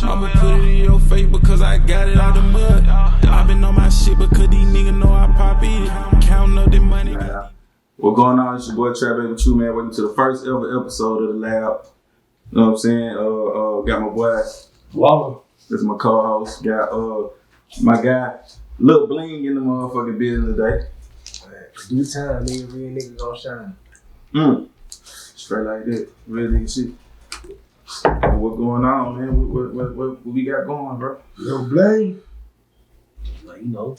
I'ma put it in your face because I got it out the mud. I been on my shit because these niggas know I pop it. Counting up the money. What's going on? It's your boy Trap Baby Tru, man. Welcome to the first ever episode of the Lab. You know what I'm saying? Got my boy Wow. This is my co-host. Got my guy Lil Bling in the motherfucking building today. Due time, nigga, real nigga gon' shine. Straight like that. Real nigga shit. What going on, man? What we got going, bro? Lil Bling. Like, you know,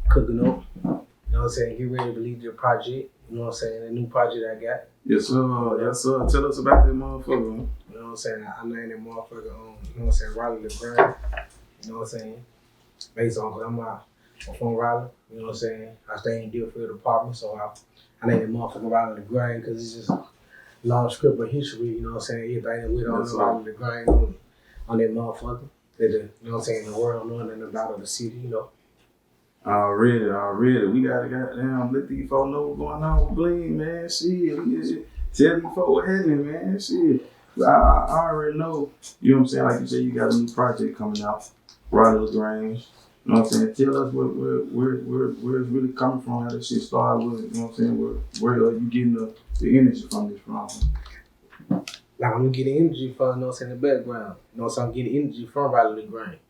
cooking up. You know what I'm saying? Get ready to lead your project. You know what I'm saying? The new project I got. Yes, sir. Yes, sir. Tell us about that motherfucker, man. You know what I'm saying? I named that motherfucker, you know what I'm saying, Raleigh the Grind. You know what I'm saying? Based on, cause I'm from Raleigh. You know what I'm saying? I stay in Deerfield apartment, so I named that motherfucker Raleigh the Grind because it's just long script of history. You know what I'm saying? Everything that went on Raleigh the Grind on that motherfucker. That you know what I'm saying? The world knowing nothing about the city, you know. Already. We gotta goddamn let these folks know what's going on with Bling, man. Shit. Tell these folks what happening, man. Shit. I already know. You know what I'm saying? Like you said, you got a new project coming out. Raleigh the Grind. You know what I'm saying? Tell us where it's really coming from, how this shit started with. You know what I'm saying? Where are you getting the energy from this from? Like I'm getting energy from, you know what I'm saying, the background. You know what I'm saying? I'm getting energy from Raleigh the Grind.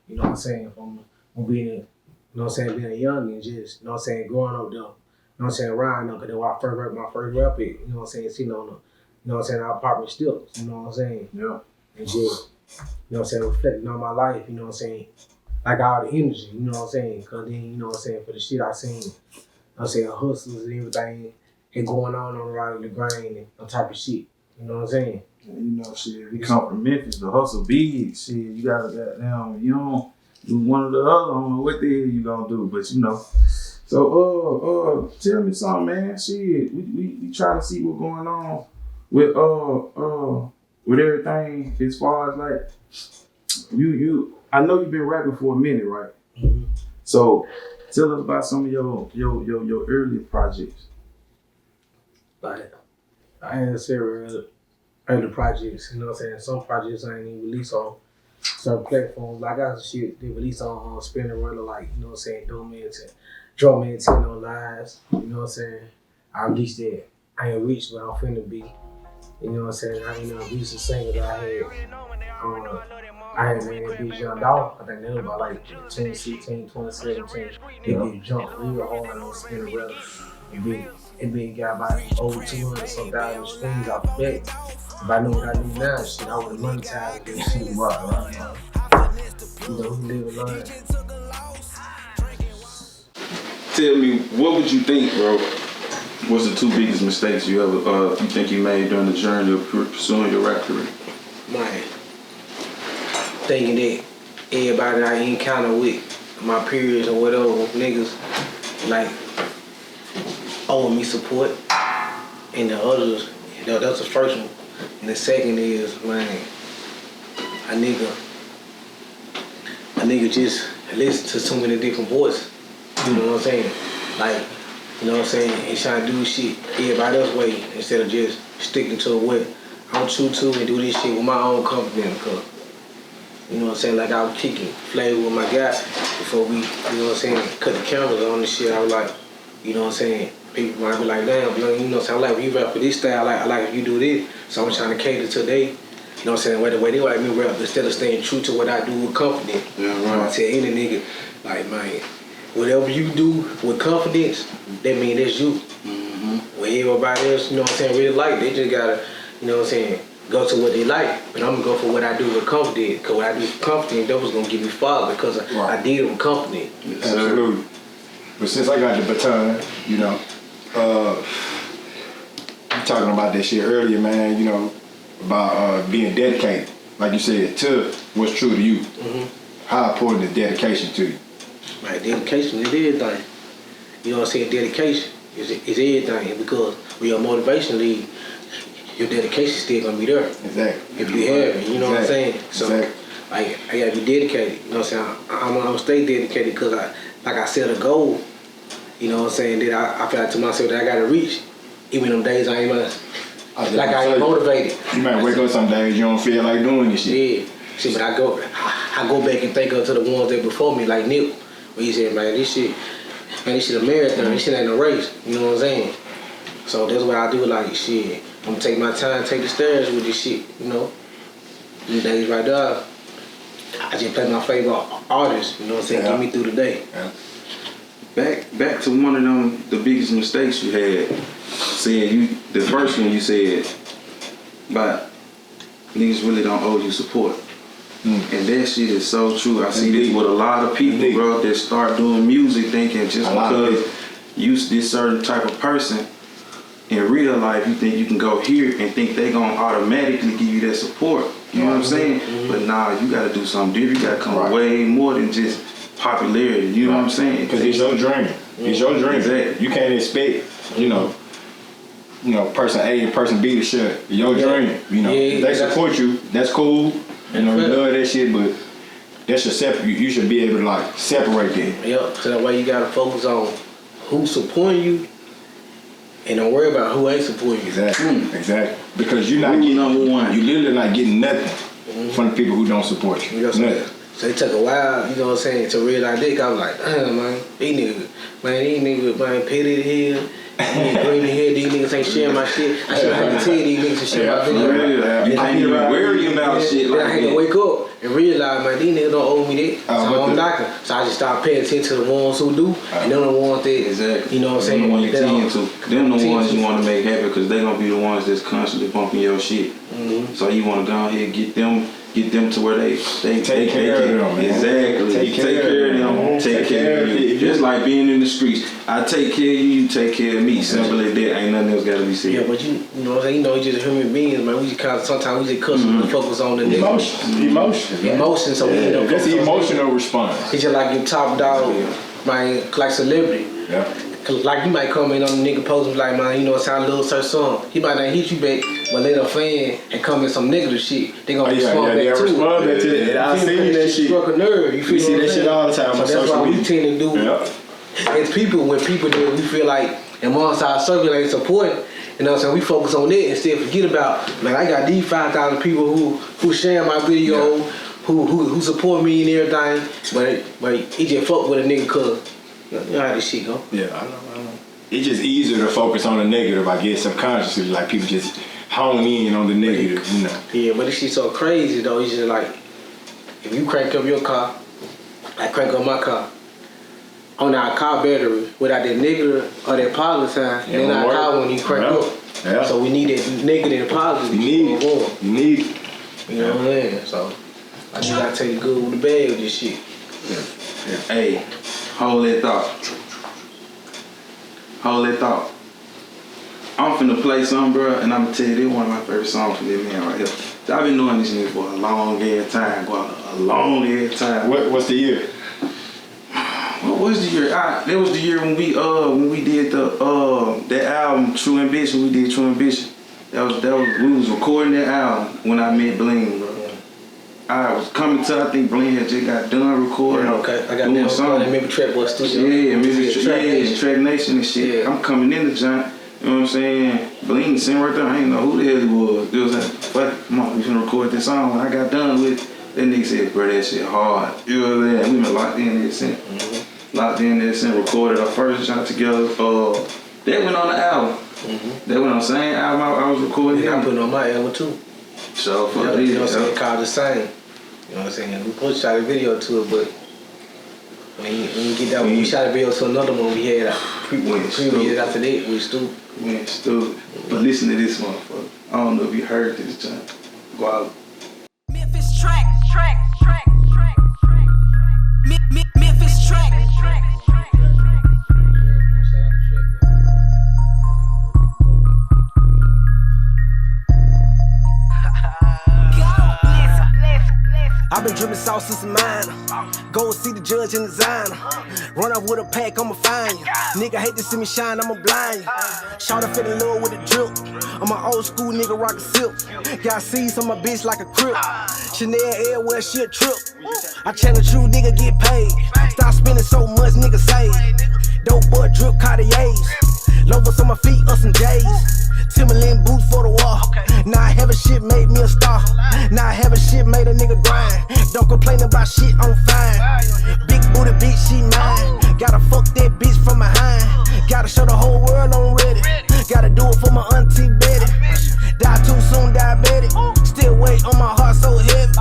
You know what I'm saying? From being, you know what I'm saying, being young and just, you know what I'm saying, growing up there. You know what I'm saying, around there, because that's where I first wrote my first rap it. You know what I'm saying? Sitting on the, you know what I'm saying, our apartment still. You know what I'm saying? Yeah. And just, you know what I'm saying, reflecting on my life, you know what I'm saying? Like all the energy, you know what I'm saying? Because then, you know what I'm saying, for the shit I seen, you know what I'm saying, hustles and everything, and going on the Raleigh the Grind and that type of shit. You know what I'm saying? Yeah, you know, shit, we come from Memphis, the hustle big, shit, you gotta goddamn, you don't do one or the other, I don't know what the hell you gonna do, but you know. So, tell me something, man, shit, we try to see what's going on with everything as far as like, I know you've been rapping for a minute, right? Mm-hmm. So, tell us about some of your early projects. Like, I ain't necessarily early projects, you know what I'm saying? Some projects I ain't even released on certain platforms. Like I got some shit they release on Spinning Runner, like, you know what I'm saying, Drum Man 10 on lives, you know what I'm saying? I released that. I ain't reached where I'm finna be. You know what I'm saying? I ain't released the single that I had made that bitch jumped off. I think that was about like 2016, 2017. It bitch jumped real hard on Spinning Runner. It been got about over 200 some thousand streams off the bat. If I knew what I knew now, shit, I would have monetized this shit. Right. You know, live a line. Tell me, what would you think, bro, was the two biggest mistakes you ever you think you made during the journey of pursuing your rap career? Man, thinking that everybody I encounter with, my peers or whatever, niggas, like, owe me support. And the others, you know, that's the first one. And the second is, man, a nigga just listen to so many different voices. You know what I'm saying? Like, you know what I'm saying? And trying to do shit everybody else's way instead of just sticking to what I'm true to and do this shit with my own confidence. Cause, you know what I'm saying? Like I was kicking flavor with my guy before we, you know what I'm saying, cut the cameras on and shit. I was like, you know what I'm saying? People might be like, damn, you know what I'm saying? I like when you rap with this style, I like if you do this. So I'm trying to cater to they, you know what I'm saying, the way they like me rap instead of staying true to what I do with confidence. Yeah, right. You know what I'm saying? Any nigga, like, man, whatever you do with confidence, that mean that's you. Mm-hmm. Where everybody else, you know what I'm saying, really like, they just gotta, you know what I'm saying, go to what they like. But I'm gonna go for what I do with confidence. Cause what I do with confidence, that was gonna give me father because I did it with confidence. Yes, absolutely. But since I got the baton, you know, you talking about that shit earlier, man, you know, about being dedicated, like you said, to what's true to you. Mm-hmm. How important is dedication to you? Right, dedication is everything. You know what I'm saying? Dedication is everything because when your motivation leaves, your dedication still gonna be there. Exactly. If you have it, you know what I'm saying? So, exactly. like, I gotta be dedicated. You know what I'm saying? I'm gonna stay dedicated because I set a goal. You know what I'm saying? That I feel like to myself that I gotta reach. Even them days I ain't I ain't motivated. You might wake up some days you don't feel like doing this shit. Yeah. See, but I I go back and think of to the ones that before me, like Nip, where he said, man, this shit a marathon, this shit ain't a race. You know what I'm saying? So that's what I do. Like shit, I'm gonna take my time, take the stairs with this shit. You know, these days right there, I just play my favorite artists. You know what I'm saying? Get me through the day. Yeah. Back to one of them, the biggest mistakes you had. The first one you said, but niggas really don't owe you support. And that shit is so true. I see this with a lot of people, bro, that start doing music thinking just because you this certain type of person, in real life you think you can go here and think they gonna automatically give you that support. You know what I'm saying? But nah, you gotta do something different. You gotta come way more than just popularity. You know what I'm saying? Because it's your dream. It's your dream. Exactly. You can't expect, you know, person A and person B to share your dream. You know, if they support you, that's cool. You know, you love that shit, but that's your separate. You should be able to like separate that. Yep. So that way you gotta focus on who's supporting you, and don't worry about who ain't supporting you. Exactly. Because you're not getting number one. You literally not getting nothing from the people who don't support you. Nothing. So it took a while, you know what I'm saying, to realize that. I was like, damn, man, these niggas, man, petty the hell. Green the hell, these niggas ain't sharing my shit. I should have to tell these niggas to share my video. You can't even worry about shit like that. I had to wake up and realize, man, these niggas don't owe me that. So I'm knocking. So I just started paying attention to the ones who do, and them the ones that, you know what I'm saying? Them the ones you tend to. Them the ones you want to make happy because they gonna be the ones that's constantly bumping your shit. So you want to go ahead and get them to where they take care of them. Exactly. Take care of them. Take care of you. Just like being in the streets. I take care of you, you take care of me. Simple as that. Ain't nothing else gotta be said. Yeah, but you know what I'm saying? You know, just human beings, man. We just kind of sometimes we just cuss and focus on the emotion. So we end up that's the emotional response. It's just like your top dog, man, like celebrity. Yeah. Like you might come in on the nigga post and be like, man, you know, it's how Lil Sir song. He might not hit you back, but let a fan and come in some negative shit. They gonna respond back too. Respond back to that. I seen that shit. Struck a nerve. You see that shit all the time on social media. So that's why we tend to do as people, when people do, we feel like amongst our circle ain't supporting. You know what I'm saying? We focus on that instead of forget about, man, I got these 5,000 people who share my video, who support me and everything, but he just fuck with a nigga cause you know how this shit go. Yeah, I know. It's just easier to focus on the negative, I guess, subconsciously. Like people just hone in on the negative, you know. Yeah, but this shit so crazy though. It's just like, if you crank up your car, I crank up my car. On our car battery, without that negative or that positive sign, then our car when you crank up. Yeah. So we need that negative and positive. You need it. You know what I'm saying? So I just gotta take the good with the bad with this shit. Yeah. Hey, hold that thought. I'm finna play something, bro, and I'm gonna tell you, this one of my favorite songs from this man right here. I've been knowing this nigga for a long ass time, a long ass time. What's the year? What was the year? That was the year when we did that album Tru and Gwala. We did Tru and Gwala. That was we was recording that album when I met Bling, bro. I was coming to, I think Bling had just got done recording. Yeah, okay. I got doing something. Maybe Track Boy Studio. Yeah, Track Nation and shit. Yeah. I'm coming in the joint. You know what I'm saying? Bling sitting right there. I ain't know who the hell he was. It was like, fuck, come on, we finna record this song. When I got done with it, that nigga said, bro, that shit hard. You know what I'm saying? We been locked in there since. Locked in there since, recorded our first joint together. That went on the album. That went on the same album I was recording. Yeah, I'm putting on my album too. So, you know what I'm saying? Called The Same. You know what I'm saying? We shot a video to it, but when you get that one, we shot a video to another one we had previous after that, we stupid. Man, stupid. But listen to this motherfucker. I don't know if you heard this joint. Gwala. Memphis track. Memphis track. I've been dripping sauce since a minor. Go and see the judge and designer. Run up with a pack, I'ma find you. Nigga hate to see me shine, I'ma blind you. Shout out, fell in love with a drip. I'm an old school nigga, rock a silk. Got C's on my bitch like a crip. Chanel everywhere, she a trip. I challenge you, nigga, get paid. Stop spending so much, nigga, save. Dope boy drip Cartiers. Loafers on my feet, or some J's. Timberland boots for the wall. Now having shit made me a star. Now having shit made a nigga grind. Don't complain about shit, I'm fine. Big booty bitch, she mine. Gotta fuck that bitch from behind. Gotta show the whole world I'm ready. Gotta do it for my auntie Betty. Die too soon, diabetic. Still weight on my heart so heavy.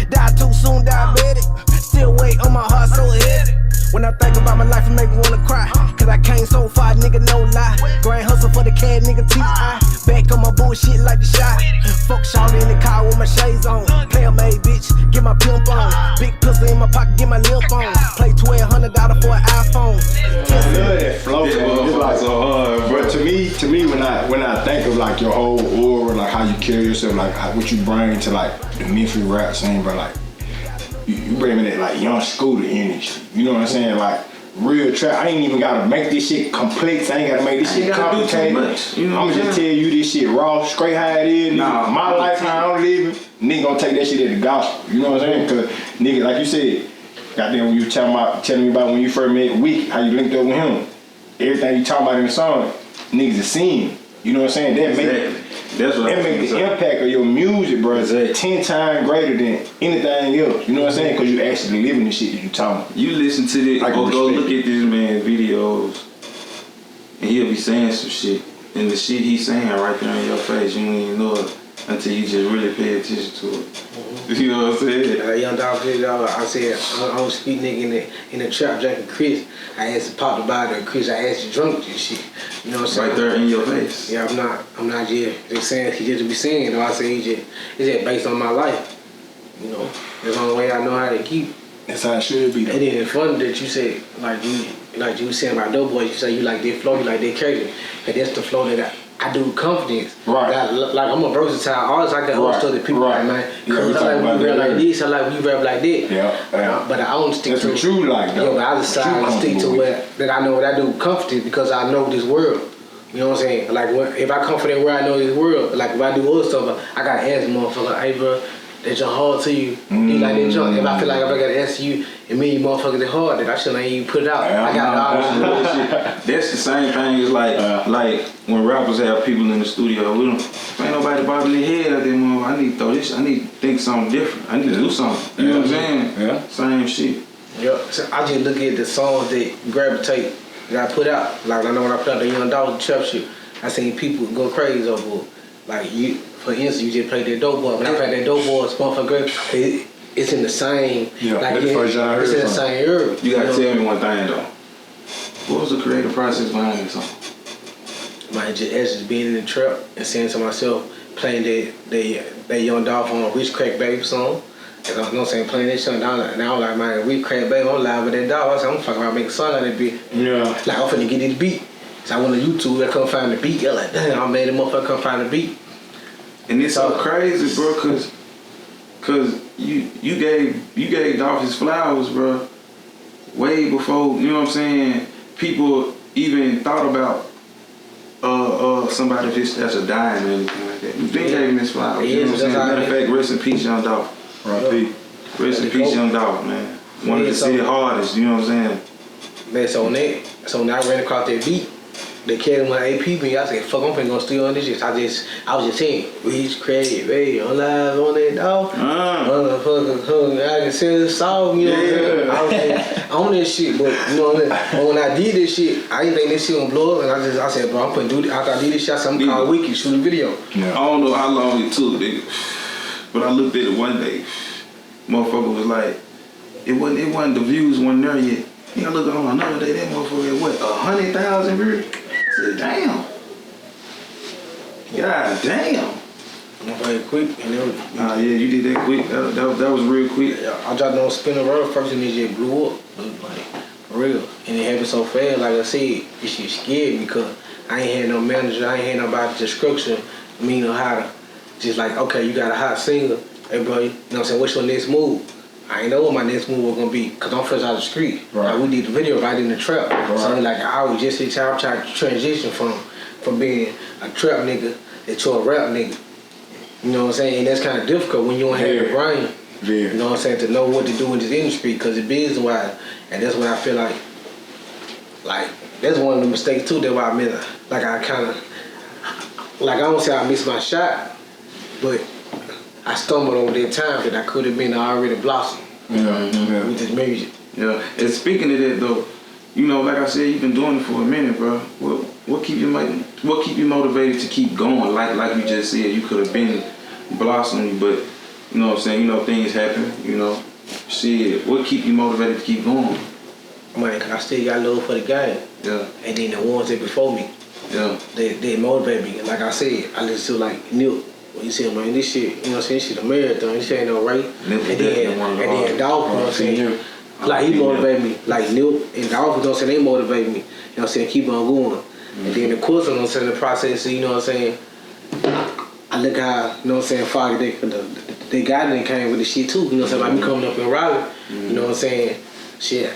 Die too soon, diabetic. Still weight on my heart so heavy. When I think about my life, it make me wanna cry. Cause I came so far, nigga, no lie. Grind hustle for the cash, nigga, T.I. Back on my bullshit like the shot. Fuck shawty in the car with my shades on. Player made, bitch, get my pimp on. Big pistol in my pocket, get my lip on. Play $1,200 for an iPhone. I love that flow, man. It's like so hard, bro. To me, when I think of like your whole aura, like how you carry yourself, like what you bring to like the Memphis rap scene, bro, like you bring me that like young Scooter energy. You know what I'm saying? Like real trap. I ain't even gotta make this shit complex. I ain't gotta make this shit complicated. I'ma just tell you this shit raw, straight how it is. Nah, my life how I'm living. Nigga gonna take that shit as the gospel. You know what I'm saying? Cause nigga, like you said, goddamn, when you telling me about when you first met Week, how you linked up with him. Everything you talking about in the song, niggas are seeing. You know what I'm saying? That make the impact of your music, bro, 10 times greater than anything else. You know what I'm saying? Because you actually living the shit that you talking about. You listen to this, go look at this man's videos, and he'll be saying some shit. And the shit he's saying right there in your face, you don't even know it until you just really pay attention to it. You know what I'm saying? Young dog video, I said, I was speed nigga in the trap drinking Chris. I asked him pop the bottle of Chris, I asked you drunk this shit. You know what I'm saying? Right there in your face. Yeah, I'm not just saying, he just be saying, though. I say it's just based on my life. You know, that's the only way I know how to keep. That's how it should be, though. And then it's funny that you said, like you was saying about Dope Boys, you say you like that flow, you like that character. And that's the flow that I do with confidence. Right. Like I'm a versatile artist. I got all stuff that people like, man. I like when you rap like this. I like when you rap like that. Yeah. But I don't stick that's to. That's what you like, though. Yeah, but I decide to stick to that I know what I do with confidence because I know this world. You know what I'm saying? Like if I come from that world, I know this world. Like if I do other stuff, I gotta ask the motherfucker, hey bro, that jump hard to you. You like that jump? If I feel like if I gotta ask you, and me, you motherfuckers that hard, that I shouldn't even put it out. I got all this shit. That's the same thing as like when rappers have people in the studio with them. If ain't nobody bobbing their head at them, I need to throw this. I need to think something different. I need to do something. You know what I'm saying? Yeah. Same shit. Yeah. So I just look at the songs that gravitate that I put out. Like I know when I put out the Young Dog trap shit, I seen people go crazy over it. Like you, for instance, you just played that Dope Boy. When I played that Dope Boy, motherfucker, it's in the same. Yeah, like it's in the same era. You gotta tell me one thing though. What was the creative process behind this song? My just being in the trap and saying to myself, playing that Young Dog on a Rich Crack Baby song. You know what I'm saying? Playing that shit down, and I was like, man, Rich Crack Baby, I'm live with that dog. I said, I'm fucking about making a song on that beat. Yeah. Like, I'm finna get this beat. So I went on YouTube, I couldn't find the beat. I like, damn, I made a motherfucker couldn't find the beat. And it's so crazy, bro, cause you gave Dolph his flowers, bro, way before, you know what I'm saying, people even thought about somebody that's a dying or anything like that. You been gave him his flowers, you know what I'm saying? Matter of fact, rest in peace, Young Dolph. R.I.P. Rest in peace, Young Dolph, man. One of the city hardest, you know what I'm saying? Man, so when I ran across that beat, they carried my AP me. I said, fuck, I'm finna go steal on this shit. I was just saying, Rich Craig, baby, I'm live on that dog. Motherfucker, I can send this song, you know what I'm saying? I was like, on that shit, but you know what I'm saying? But when I did this shit, I didn't think this shit gonna blow up, and I said, bro, I'm finna do this. After I did this shit, I said, I'm gonna call Wiki, shoot a video. Yeah. I don't know how long it took, nigga, but I looked at it one day. Motherfucker was like, it wasn't the views wasn't there yet. I looked on another day, that motherfucker had what, 100,000 views? I said, damn. God damn. Very quick, and it was. Yeah, you did that quick. That was real quick. I dropped on Spinner Road first, and it just blew up, like for real. And it happened so fast. Like I said, this shit scared me because I ain't had no manager, I ain't had nobody description, me know how to. Just like, okay, you got a hot singer, hey bro, you know what I'm saying? What's your next move? I ain't know what my next move was gonna be, cause I'm fresh out the street. Right. Like we did the video right in the trap. Right. So like I was just trying to transition from being a trap nigga to a rap nigga. You know what I'm saying? And that's kind of difficult when you don't have your brain. Yeah. You know what I'm saying? To know what to do in this industry, cause it's business wise, and that's why I feel like that's one of the mistakes too that why I missed. Like I kind of, like I don't say I missed my shot, but I stumbled over that time that I could have been already blossomed with this music. Yeah, and speaking of that though, you know, like I said, you've been doing it for a minute, bro. What keep you motivated to keep going? Like you just said, you could have been blossoming, but you know what I'm saying. You know, things happen. You know, shit. What keep you motivated to keep going? Man, cause I still got love for the game. Yeah. And then the ones that before me, Yeah. they motivate me. Like I said, I listen to like Nip. When you say, man, this shit, you know what I'm saying, this shit a marathon, this shit ain't no race. Nip And then Dolph, you know what I'm saying? Like he motivate me. Like Nip and Dolph, you know what I'm saying, they motivate me. You know what I'm saying, keep on going. And then of course, you know what I'm saying, the process, you know what I'm saying, I look how, you know what I'm saying, Foggy, they got it and came with the shit too. You know what I'm saying, like me coming up in Raleigh, you know what I'm saying, shit.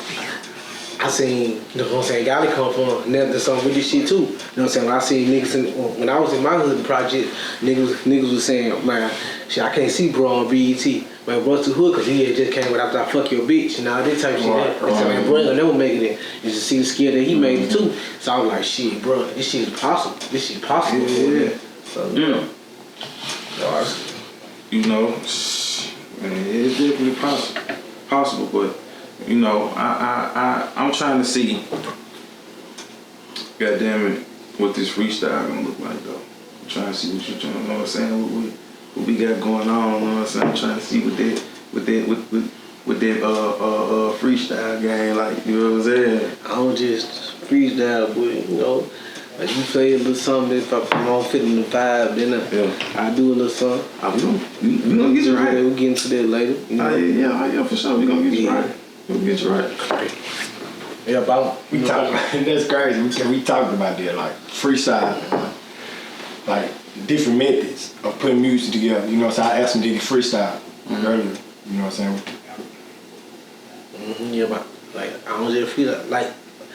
I seen, you know what I'm saying, Golly come from another song with this shit too. You know what I'm saying? When I seen niggas when I was in my hood project, niggas was saying, man, shit, I can't see bro on BET. Man, bro too hood, cause he had just came with after I fuck your bitch and all this type of shit. They said, man, bro ain't gonna never make it in. You just see the skill that he made it too. So I was like, shit, bro, this shit is possible. This shit possible. Yeah. So, Yeah. You know, man, it's definitely possible, but you know, I'm trying to see, goddamn it, what this freestyle gonna look like though. I'm trying to see what you trying, you know what I'm saying, what we got going on, you know what I'm saying. I'm trying to see what that freestyle game like, you know what I'm saying. I don't just freestyle, but you know, like you play a little something if I'm on fit in the vibe, then I do a little something. We gonna get you right. We'll get into that later. You know? Yeah, for sure. We gonna get you right. We'll get you right. Yeah, about We talked. That's crazy. We talked about that, like freestyle, like different methods of putting music together. You know, so I asked him did he freestyle earlier. You know what I'm saying? Yeah, but like I don't just feel like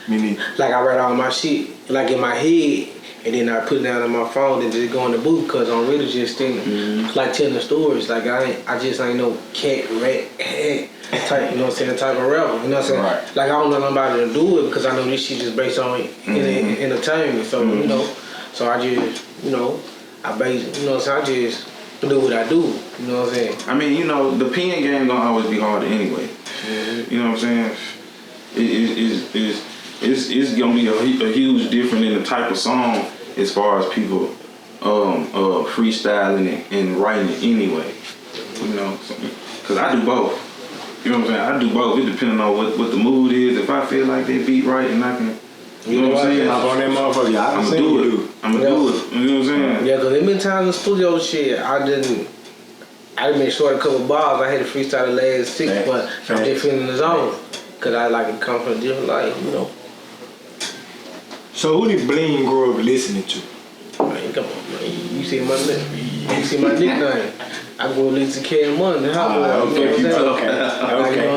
Me neither. like I write all my shit like in my head, and then I put it down on my phone and just go in the booth because I'm really just thinking, like telling stories. Like I just ain't no cat rat type, you know what I'm saying, type of rapper. You know what I'm saying? Right. Like I don't know nobody to do it because I know this shit just based on entertainment. So you know, so I just I base, you know what I'm saying. I just do what I do. You know what I'm saying? I mean, you know, the pen game gonna always be harder anyway. You know what I'm saying? It's gonna be a huge difference in the type of song as far as people freestyling and writing it anyway. You know, because I do both. You know what I'm saying? I do both. It depending on what the mood is. If I feel like that beat right and I can, you know what I'm saying? Hop on that motherfucker. I'm gonna do it. I'm gonna do it. You know what I'm saying? Yeah, because there been times in the studio shit I didn't make sure a couple bars. I had to freestyle the last 6, but I'm just feeling the zone. Because I like to come from a different life, you know. So who did Bling grow up listening to? Man, come on, man. You see my nickname. I go listen to K and Money. You know what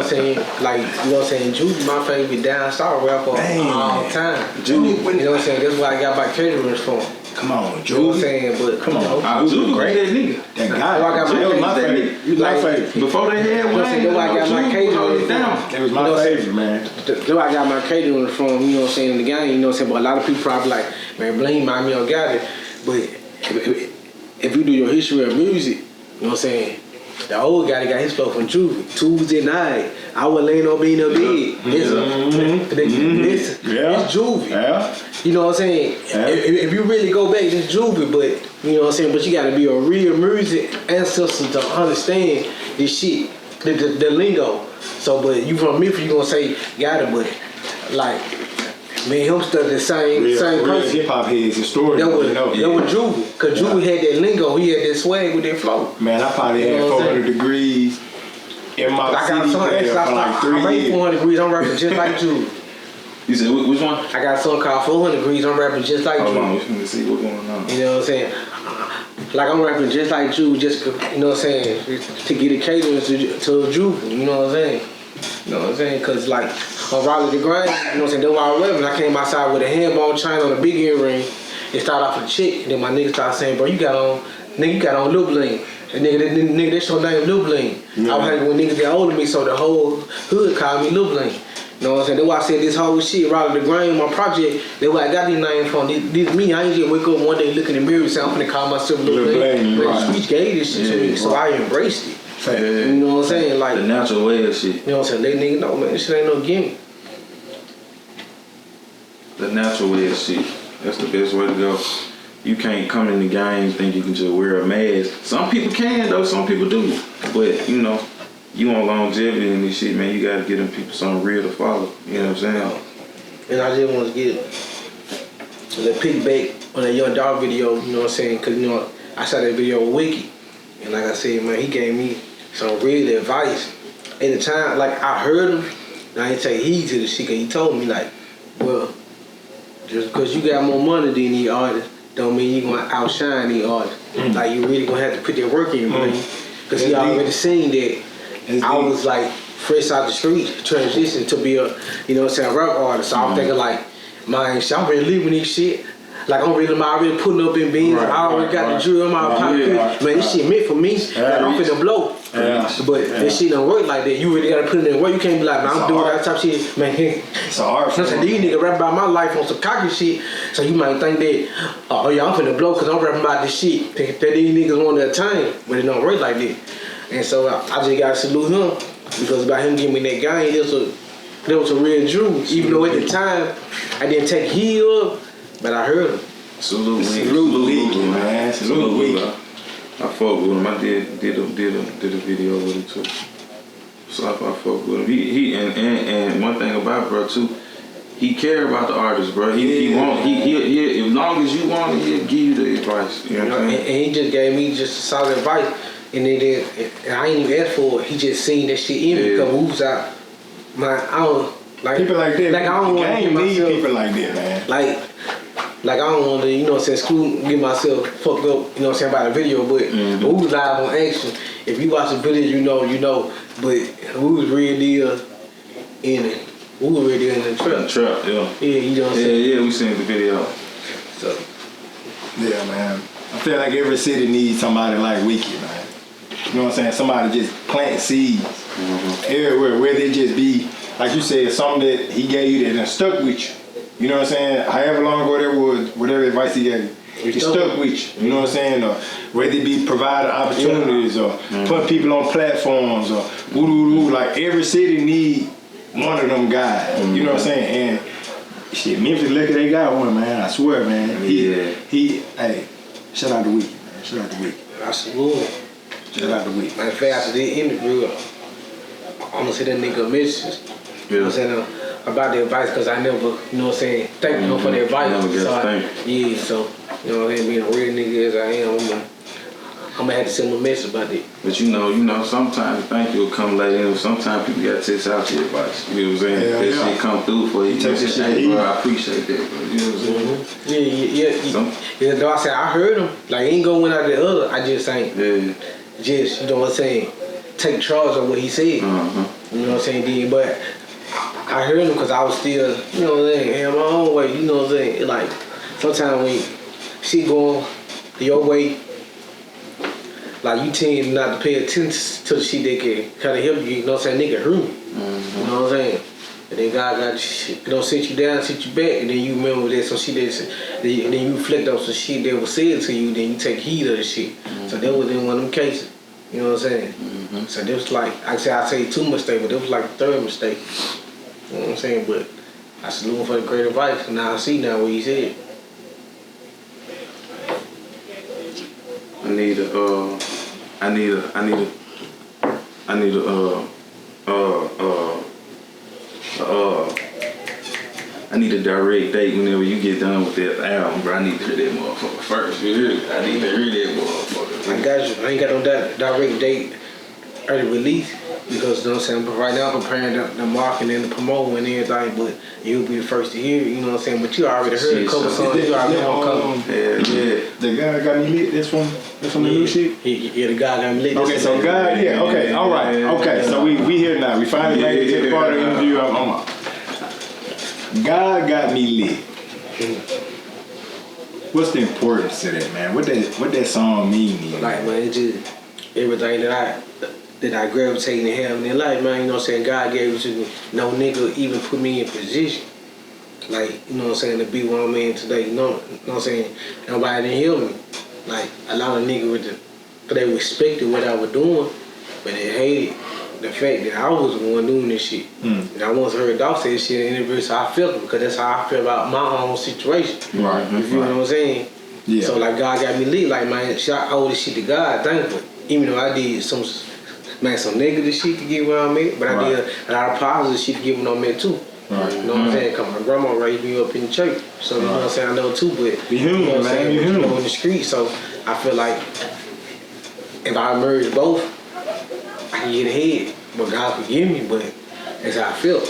I'm saying? Like, you know what I'm saying? Judy, my favorite down south rapper all time. Judy, you know what I'm saying? That's why I got my caterers from. Come on, You know what I'm Judy. saying? But Come on, Judy great. that nigga. That guy. I got my That was my favorite. favorite. You my favorite. Before they had one, That's why I got my catering down. That was my favorite, man. That's where I got my catering from, you know what I'm saying, in the game, you know what I'm saying? But a lot of people probably like, man, Bling mind me on got it. But if you do your history of music, you know what I'm saying? The old guy got his flow from Tuesday night. I was laying on being a bed. This Juvie. Yeah. You know what I'm saying? Yeah. If you really go back, it's Juvie, but you know what I'm saying? But you gotta be a real music ancestor to understand this shit, the lingo. So, but you from Memphis, you gonna say got it, but like, me and him stuck the same person. Hip hop heads, historian. That was Juvie, cause Juvie had that lingo, he had that swag with that flow. Man, I probably had 400 degrees in my I got CD some player for like 3 I'm years. 400 degrees, I'm rapping just like Juvie. You said which one? I got a song called 400 degrees, I'm rapping just like Hold on, Juvie. we finna see what's going on. You know what I'm saying? Like I'm rapping just like Juvie, just, you know what I'm saying, to get a catering to Juvie, you know what I'm saying? You know what I'm saying? Cause like on Raleigh the Grind, you know what I'm saying, that's why I was rapping. I came outside with a handball chain on a big earring. It started off with a chick, and then my nigga started saying, bro, you got on Lil Bling. And nigga, that's your name, Lil Bling. I was hanging with niggas that older than me, so the whole hood called me Lil Bling. You know what I'm saying? That's why I said this whole shit, Raleigh the Grain, my project, that's where I got these names from. This me, I ain't just wake up one day, look in the mirror and say, I'm finna call myself Lil Bling. But the streets gave this shit to me, so I embraced it. Yeah. You know what I'm saying? Like The natural way of shit. You know what I'm saying? Let niggas know, man, this shit ain't no gimmick. The natural way of shit. That's the best way to go. You can't come in the game think you can just wear a mask. Some people can though, some people do. But you know, you want longevity in this shit, man. You gotta give them people something real to follow. You know what I'm saying? And I just want to get a little piggyback on that Young Dog video, you know what I'm saying? Because, you know, I saw that video with Wiki. And like I said, man, he gave me some real advice. At the time, like, I heard him, and I didn't take heed to the shit, because he told me, like, well, just because you got more money than these artists, don't mean you going to outshine these artists. Like, you really going to have to put that work in, because he already seen that I was, like, fresh out the street, transition to be a, you know what I'm saying, rap artist. So I'm thinking like, man, shit, I'm really living this shit. Like I'm already putting up in beans. I already got the drill in my pocket. Man, this shit meant for me. Like, I'm finna blow. But this shit don't work like that. You really gotta put it in work. You can't be like, man, I'm doing that type of shit. Man, it's an art. These niggas rap about my life on some cocky shit. So you might think that, oh yeah, I'm finna blow because I'm rapping about this shit that these niggas want to attain. But it don't work like that. And so I just gotta salute him. Because by him giving me that game, that was a real Jew. Even though at the time I didn't take heed of, but I heard him. Salute man. Salute. I fuck with him. I did a video with him too. So I fuck with him. He and one thing about bro too, he care about the artist, bro. He as long as you want it, he'll give you the advice. You know what I'm saying? And he just gave me just solid advice. And then I ain't even asked for it. He just seen that shit in me because moves out. Man, I don't like people like that. Like I don't want to get myself people like that, man. Like I don't want to, you know what I'm saying, get myself fucked up, you know what I'm saying, by the video. But we was live on action. If you watch the video, you know. But we was real deal in it. We were real deal in the trap. Yeah, you know what I'm saying. Yeah, we seen the video. So yeah, man. I feel like every city needs somebody like Wiki, man. You know what I'm saying? Somebody just plant seeds everywhere where they just be, like you said, something that he gave you that done stuck with you. You know what I'm saying? However long ago whatever advice he gave you, it stuck with you. You know what I'm saying? Or whether it be providing opportunities or put people on platforms or like every city need one of them guys. You know what I'm saying? And shit, Memphis, look, they got one, man. I swear, man. Hey, shout out to Wiki, man. Shout out to Wiki. Absolutely. Shout out to Wiki. Matter of fact, after this interview, I'm gonna send that nigga a message. You know what I'm saying? About the advice, because I never, you know what I'm saying, thank him for the advice. So you know what I'm saying, being a real nigga as I am, I'm gonna have to send him a message about it. But you know, sometimes thank you will come later, and sometimes people gotta test out your advice. You know what I'm saying? That shit come through for you. Hey, bro, I appreciate that, bro. You know what I'm saying? Yeah. Though I said I heard him, like he ain't go one out the other. I just ain't. Just, you know what I'm saying, take charge of what he said. You know what I'm saying, but I heard him because I was still, you know what I'm saying, in my own way, you know what I'm saying. Like, sometimes when shit going your way, like you tend not to pay attention to the shit that can kind of help you, you know what I'm saying, nigga hurt me. You know what I'm saying? And then God got shit, you know, sit you down, sit you back, and then you remember that some shit that, then you reflect on some shit that was said to you, then you take heed of the shit. So that was in one of them cases. You know what I'm saying? So this was like, I say two mistakes, but it was like the third mistake. You know what I'm saying? But I salute him for the great advice, and now I see now what he said. I need a direct date whenever you get done with that album, bro. I need to hear that motherfucker first. You hear it? I need to hear that motherfucker. I got you. I ain't got no direct date early release because, you know what I'm saying, but right now I'm preparing the marketing and the promoting and everything, but you'll be the first to hear it, you know what I'm saying? But you already heard a couple songs, you already know coming. Yeah. The guy got me lit, that's from the new shit? Yeah, the guy got me lit. Okay, so God, okay, all right. Okay, so we here now. We finally made it to the part of the interview. God got me lit. What's the importance of that, man? What that song mean to you? Like, man, it's just everything that that I gravitate and have in their life, man. You know what I'm saying? God gave it to me. No nigga even put me in position. Like, you know what I'm saying, to be where I'm in today. You know what I'm saying? Nobody didn't hear me. Like, a lot of niggas, they respected what I was doing, but they hated the fact that I was the one doing this shit. And I once heard Doc say this shit in the interview, so I felt it, because that's how I feel about my own situation. Right. You feel what I'm saying? Yeah. So, like, God got me lit. Like, man, I owe this shit to God, thankfully. Even though I did some negative shit to get where I'm at, but I did a lot of positive shit to get where I'm at, too. Right. You know what I'm saying? Cause my grandma raised me up in the church, so you know what I'm saying. I know too, but be human, you know what I'm man. saying. Be human. You know, in the street, so I feel like if I merge both, I can get ahead. But God forgive me, but that's how I feel.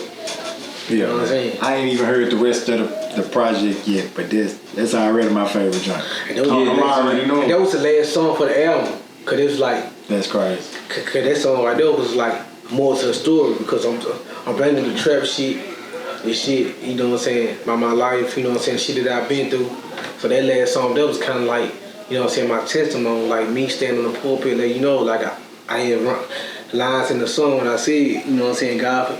Yeah. You know what I'm saying? I ain't even heard the rest of the project yet, but that's already my favorite joint. And that was the last song for the album, cause it was like that's crazy. Cause that song right there was like more to the story, because I'm bringing the trap shit. This shit, you know what I'm saying, by my life, you know what I'm saying, shit that I've been through. So that last song, that was kind of like, you know what I'm saying, my testimony, like me standing on the pulpit, like, you know, like I had lines in the song when I said, you know what I'm saying, God,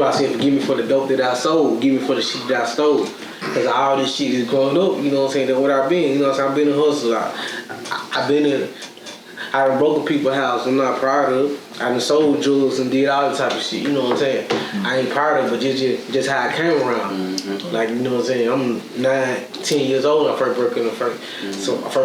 I said, forgive me for the dope that I sold, forgive me for the shit that I stole. Because all this shit is growing up, you know what I'm saying, that what I've been, you know what I'm saying, I've been a hustler, I've been in, I done broken people's house, I'm not proud of. I done sold drugs and did all the type of shit, you know what I'm saying? I ain't proud of it, but just how I came around. Like, you know what I'm saying? I'm 9, 10 years old when I first broke in the first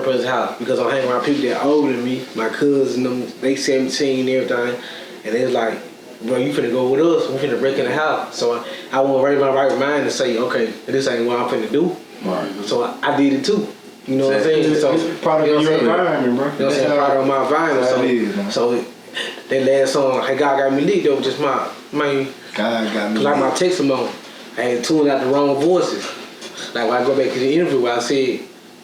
person's house, because I'm hanging around people that are older than me, my cousins, them, they 17 and everything, and they was like, bro, you finna go with us, we finna break in the house. So I want to raise my right mind and say, okay, this ain't what I'm finna do. Right. So I did it too. You know what I'm saying? So part of your environment, bro. You know what I'm saying? Part of my environment. So that last song, Hey God Got Me Lit, that was just my God got me like lit. my testimony. I had tuned out the wrong voices. Like when I go back to the interview where I said,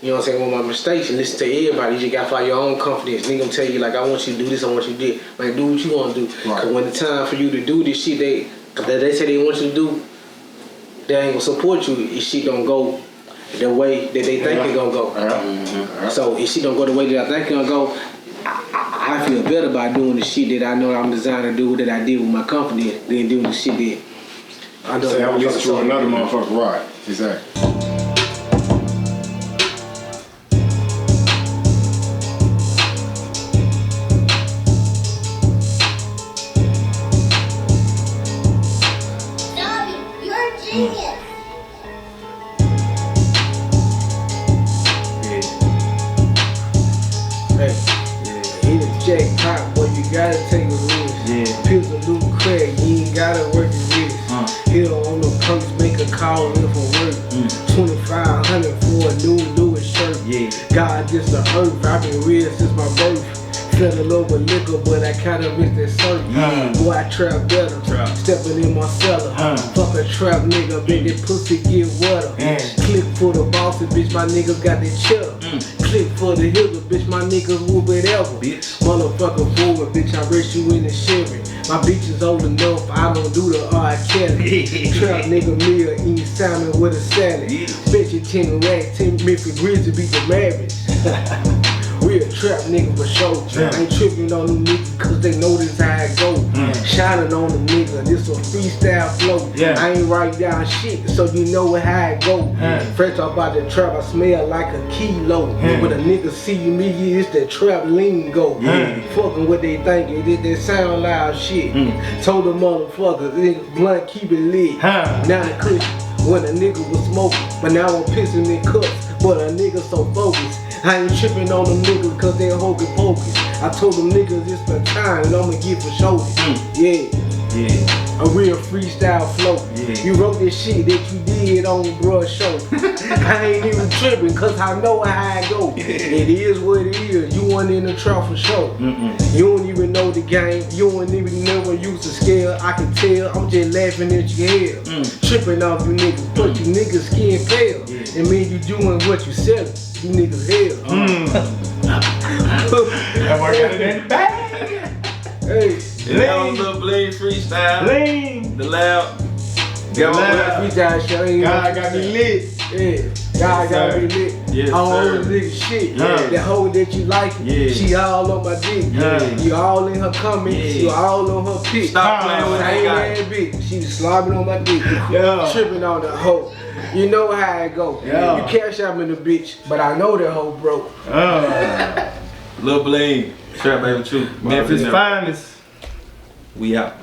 you know what I'm saying, one of my mistakes, and listen to everybody, you just gotta find your own confidence. Nigga gonna tell you, like, I want you to do this, I want you to do it. Man, do what you wanna do. Right. Cause when the time for you to do this shit, they say they want you to do, they ain't gonna support you if shit don't go the way that they think it's gonna go. So if shit don't go the way that I think it's gonna go, I feel better about doing the shit that I know I'm designed to do, that I did with my company, than doing the shit that I know. Say I would listen to another motherfucker, right? Exactly. Dobby, you're a genius. Jackpot, boy, you gotta take a risk. Yeah. Pills a little crack, you ain't gotta work your wrist. Hit on the perks, make a call in for work. 2,500 for a new Louis shirt. Yeah. God, this the earth, I've been real since my birth. Fell in love with liquor, but I kinda missed that surf. Boy, I trap better, stepping in my cellar. Fuck a trap nigga, bitch, that pussy get wetter. Click for the bosses, bitch, my niggas got that cheddar. Click for the hitter, bitch, my niggas will whatever. Motherfucker forward, bitch, I race you in the Chevy. My bitch is old enough, I don't do the R. Kelly. Trap nigga meal, eat salmon with a salad. Bet you 10 racks, 10 Memphis Grizzly beat the Mavericks. We a trap nigga for sure. I ain't tripping on them niggas cause they know this how it go. Shining on them niggas, this a freestyle flow. I ain't write down shit so you know how it go. Fresh off out the trap, I smell like a kilo. When a nigga see me, it's that trap lingo. Fucking what they thinking, they sound loud shit. Told the motherfuckers, nigga blunt keep it lit. Now the cushion, when a nigga was smoking, but now I'm pissing in cups. But a nigga so focused. I ain't tripping on them niggas cause they hocus pocus. I told them niggas it's the time and I'ma get for shoulders. A real freestyle flow. You wrote this shit that you did on bruh show. I ain't even tripping cause I know how it go. It is what it is. You want in the trap for sure. You don't even know the game. You don't even never use the scale. I can tell. I'm just laughing at your head. Tripping off you niggas. But you niggas skin pale. And mean you doing what you selling. You niggas hell. That boy got it in the bag. Hey. That was Lil Bling freestyle. Bling. The Lab. Freestyle show. God got me lit. Yeah. God got me lit. Yes, I'm sir. on the nigga shit. Yeah. That hoe that you like, Yeah. she all on my dick. Yeah. You all in her comments, Yeah. you all on her pic. Stop playing with that Ain't guy. that bitch. She was slobbing on my dick. Yeah. Tripping on the hoe. You know how it go. Yeah. You cash out me the bitch, but I know that hoe broke. Lil Bling, Trap Baby True, Memphis finest. We out.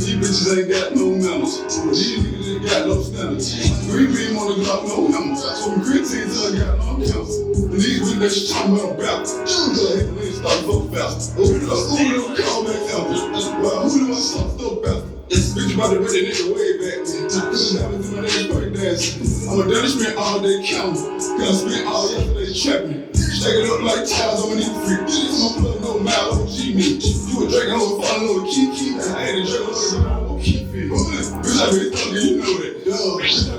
These bitches ain't got no manners. These niggas ain't got no standards. Green bean on the Glock, no hammers. So them creatines ain't got no cancer. And these bitches that shit talking about back. Cause I hate the way it start so fast. Who the call back out? Well, who the one start so fast? Bitch about to put that nigga way back. Cause I'm having to my nigga break dance. I'm a daddy spent all day counting. Cause I spent all yesterday trapping. Shake it up like tiles on my nigga freak. This is my plug, no mile, OG me. You a drinking hoe, falling over Kiki. I had a drink on the keep it. Bitch, I been thugging, you know that.